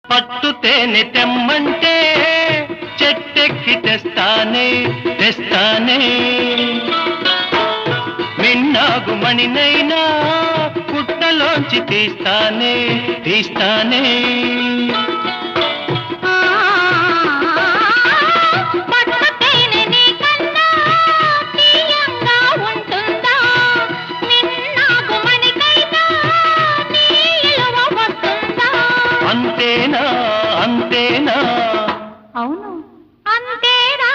పట్టు తేనె తెమ్మంటే చెట్టెక్కి తెస్తానే తెస్తానే మిన్నాగు మణినైనా పుట్టలోంచి తీస్తానే తీస్తానే అంతేనా అంతేనా అవును అంతేరా